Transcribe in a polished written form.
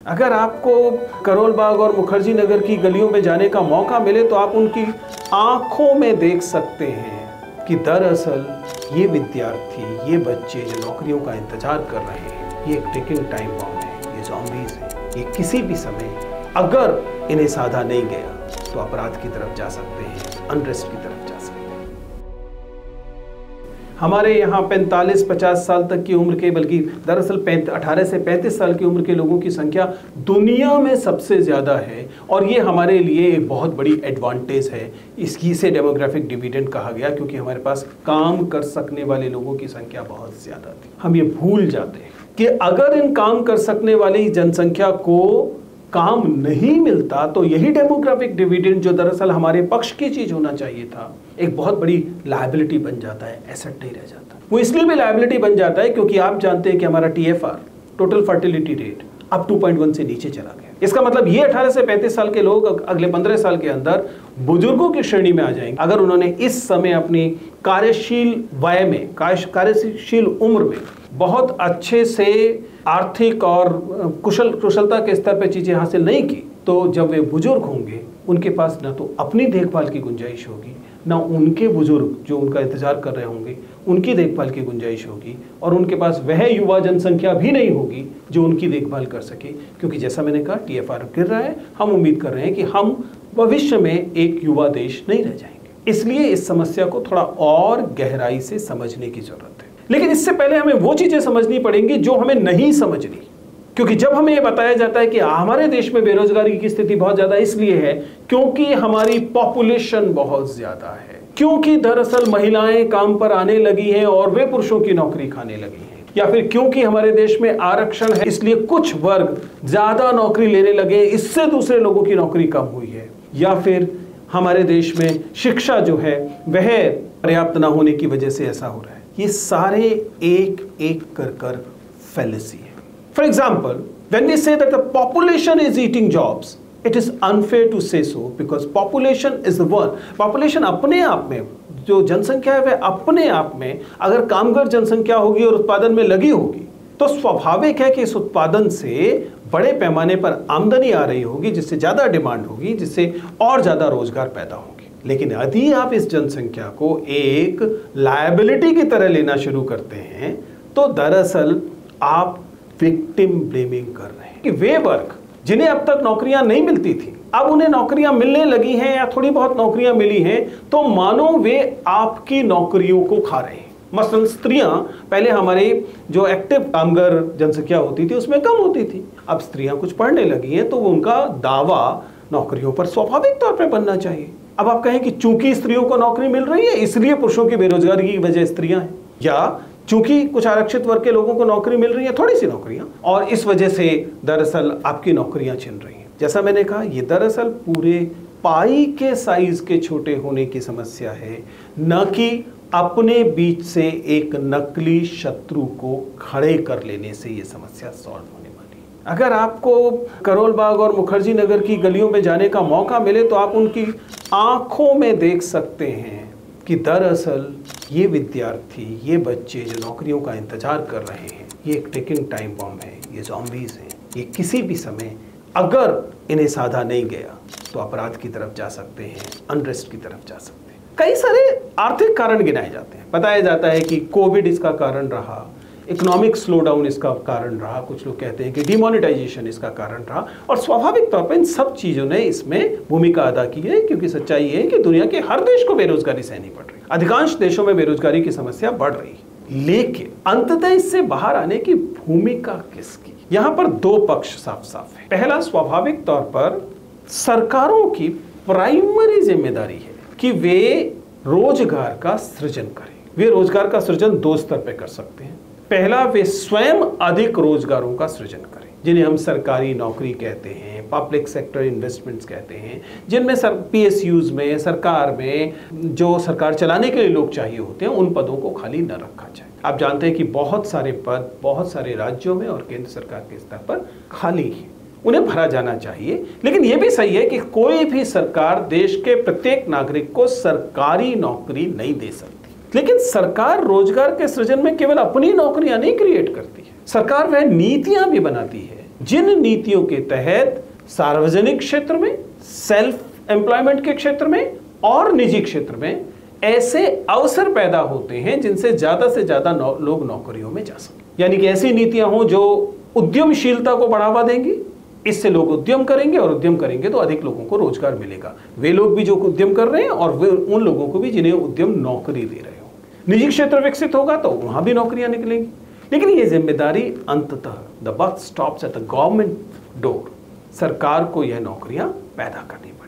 अगर आपको करोल बाग और मुखर्जी नगर की गलियों में जाने का मौका मिले तो आप उनकी आंखों में देख सकते हैं कि दरअसल ये विद्यार्थी, ये बच्चे जो नौकरियों का इंतजार कर रहे हैं, ये एक टिकिंग टाइम बॉम्ब है, ये ज़ॉम्बीज़ हैं। ये किसी भी समय अगर इन्हें साधा नहीं गया तो अपराध की तरफ जा सकते हैं, अनरेस्ट की तरफ जा सकते हैं। हमारे यहाँ 45-50 साल तक की उम्र के, बल्कि दरअसल 18 से 35 साल की उम्र के लोगों की संख्या दुनिया में सबसे ज़्यादा है और ये हमारे लिए एक बहुत बड़ी एडवांटेज है। इसे डेमोग्राफिक डिविडेंड कहा गया क्योंकि हमारे पास काम कर सकने वाले लोगों की संख्या बहुत ज़्यादा थी। हम ये भूल जाते हैं कि अगर इन काम कर सकने वाली जनसंख्या को काम नहीं मिलता तो यही डेमोग्राफिक डिविडेंड, जो दरअसल हमारे पक्ष की चीज होना चाहिए था, एक बहुत बड़ी लायबिलिटी बन जाता है, एसेट नहीं रह जाता। वो इसलिए भी लायबिलिटी बन जाता है क्योंकि आप जानते हैं कि हमारा TFR, टोटल फर्टिलिटी रेट, अब 2.1 से नीचे चला गया। इसका मतलब ये 18 से 35 साल के लोग अगले 15 साल के अंदर बुजुर्गों की श्रेणी में आ जाएंगे अगर उन्होंने इस समय अपनी कार्यशील वय में, कार्यशील उम्र में बहुत अच्छे से आर्थिक और कुशलता के स्तर पर चीजें हासिल नहीं की। तो जब वे बुजुर्ग होंगे उनके पास ना तो अपनी देखभाल की गुंजाइश होगी, ना उनके बुजुर्ग जो उनका इंतजार कर रहे होंगे उनकी देखभाल की गुंजाइश होगी, और उनके पास वह युवा जनसंख्या भी नहीं होगी जो उनकी देखभाल कर सके। क्योंकि जैसा मैंने कहा, TFR गिर रहा है। हम उम्मीद कर रहे हैं कि हम भविष्य में एक युवा देश नहीं रह जाएंगे। इसलिए इस समस्या को थोड़ा और गहराई से समझने की जरूरत है। लेकिन इससे पहले हमें वो चीजें समझनी पड़ेंगी जो हमें नहीं समझनी, क्योंकि जब हमें यह बताया जाता है कि हमारे देश में बेरोजगारी की स्थिति बहुत ज्यादा इसलिए है क्योंकि हमारी पॉपुलेशन बहुत ज्यादा है, क्योंकि दरअसल महिलाएं काम पर आने लगी हैं और वे पुरुषों की नौकरी खाने लगी हैं, या फिर क्योंकि हमारे देश में आरक्षण है इसलिए कुछ वर्ग ज्यादा नौकरी लेने लगे, इससे दूसरे लोगों की नौकरी कम हुई है, या फिर हमारे देश में शिक्षा जो है वह पर्याप्त न होने की वजह से ऐसा हो रहा है। ये सारे एक एक कर फैलेसी है। For example, when we say that the population is eating jobs, it is unfair to say so because population is the one. Population अपने आप में, जो जनसंख्या है वह अपने आप में अगर कामगार जनसंख्या होगी और उत्पादन में लगी होगी तो स्वाभाविक है कि इस उत्पादन से बड़े पैमाने पर आमदनी आ रही होगी, जिससे ज़्यादा डिमांड होगी, जिससे और ज़्यादा रोजगार पैदा होगी। लेकिन यदि आप इस जनसंख्या को एक लायबिलिटी की तरह लेना शुरू करते हैं तो दरअसल आप विक्टिम ब्लेमिंग कर रहे हैं कि वे वर्ग जिन्हें अब तक नौकरियां नहीं मिलती थी, अब उन्हें नौकरियां मिलने लगी हैं या थोड़ी बहुत नौकरियां मिली हैं तो मानो वे आपकी नौकरियों को खा रहे हैं। मसलन स्त्रियां, पहले हमारी जो एक्टिव कामगार जनसंख्या होती थी उसमें कम होती थी, अब स्त्रियां कुछ पढ़ने लगी हैं तो उनका दावा नौकरियों पर स्वाभाविक तौर पर बनना चाहिए। अब आप कहें कि चूंकि स्त्रियों को नौकरी मिल रही है इसलिए पुरुषों की बेरोजगारी की वजह स्त्रियां हैं, या चूंकि कुछ आरक्षित वर्ग के लोगों को नौकरी मिल रही है, थोड़ी सी नौकरियां, और इस वजह से दरअसल आपकी नौकरियां छिन रही हैं। जैसा मैंने कहा, ये दरअसल पूरे पाई के साइज के छोटे होने की समस्या है, न कि अपने बीच से एक नकली शत्रु को खड़े कर लेने से ये समस्या सॉल्व होने वाली है। अगर आपको करोल बाग और मुखर्जी नगर की गलियों में जाने का मौका मिले तो आप उनकी आंखों में देख सकते हैं कि दरअसल ये विद्यार्थी, ये बच्चे जो नौकरियों का इंतजार कर रहे हैं, ये एक टिकिंग टाइम बॉम्ब है, ये ज़ॉम्बीज़ हैं। ये किसी भी समय अगर इन्हें साधा नहीं गया तो अपराध की तरफ जा सकते हैं, अनरेस्ट की तरफ जा सकते हैं। कई सारे आर्थिक कारण गिनाए जाते हैं। बताया जाता है कि कोविड इसका कारण रहा, इकोनॉमिक स्लोडाउन इसका कारण रहा, कुछ लोग कहते हैं कि डिमोनेटाइजेशन इसका कारण रहा, और स्वाभाविक तौर पर इन सब चीज़ों ने इसमें भूमिका अदा की है क्योंकि सच्चाई ये है कि दुनिया के हर देश को बेरोजगारी सहनी पड़ रही है। अधिकांश देशों में बेरोजगारी की समस्या बढ़ रही है, लेकिन अंततः इससे बाहर आने की भूमिका किसकी? यहाँ पर दो पक्ष साफ साफ है। पहला, स्वाभाविक तौर पर सरकारों की प्राइमरी जिम्मेदारी है कि वे रोजगार का सृजन करें। वे रोजगार का सृजन दो स्तर पर कर सकते हैं। पहला, वे स्वयं अधिक रोजगारों का सृजन करें, जिन्हें हम सरकारी नौकरी कहते हैं, पब्लिक सेक्टर इन्वेस्टमेंट्स कहते हैं, जिनमें PSUs में, सरकार में जो सरकार चलाने के लिए लोग चाहिए होते हैं, उन पदों को खाली न रखा जाए। आप जानते हैं कि बहुत सारे पद बहुत सारे राज्यों में और केंद्र सरकार के स्तर पर खाली हैं, उन्हें भरा जाना चाहिए। लेकिन यह भी सही है कि कोई भी सरकार देश के प्रत्येक नागरिक को सरकारी नौकरी नहीं दे सकती। लेकिन सरकार रोजगार के सृजन में केवल अपनी नौकरियां नहीं क्रिएट करती है, सरकार वह नीतियां भी बनाती है जिन नीतियों के तहत सार्वजनिक क्षेत्र में, सेल्फ एम्प्लॉयमेंट के क्षेत्र में और निजी क्षेत्र में ऐसे अवसर पैदा होते हैं जिनसे से ज्यादा लोग नौकरियों में जा सकें। यानी कि ऐसी नीतियां हों जो उद्यमशीलता को बढ़ावा देंगी, इससे लोग उद्यम करेंगे और उद्यम करेंगे तो अधिक लोगों को रोजगार मिलेगा। वे लोग भी जो उद्यम कर रहे हैं और वे उन लोगों को भी जिन्हें उद्यम नौकरी दे रहे हो। निजी क्षेत्र विकसित होगा तो वहां भी नौकरियां निकलेंगी। लेकिन ये जिम्मेदारी अंततः the buck stops at the government door. सरकार को यह नौकरियां पैदा करनी पड़ेगी।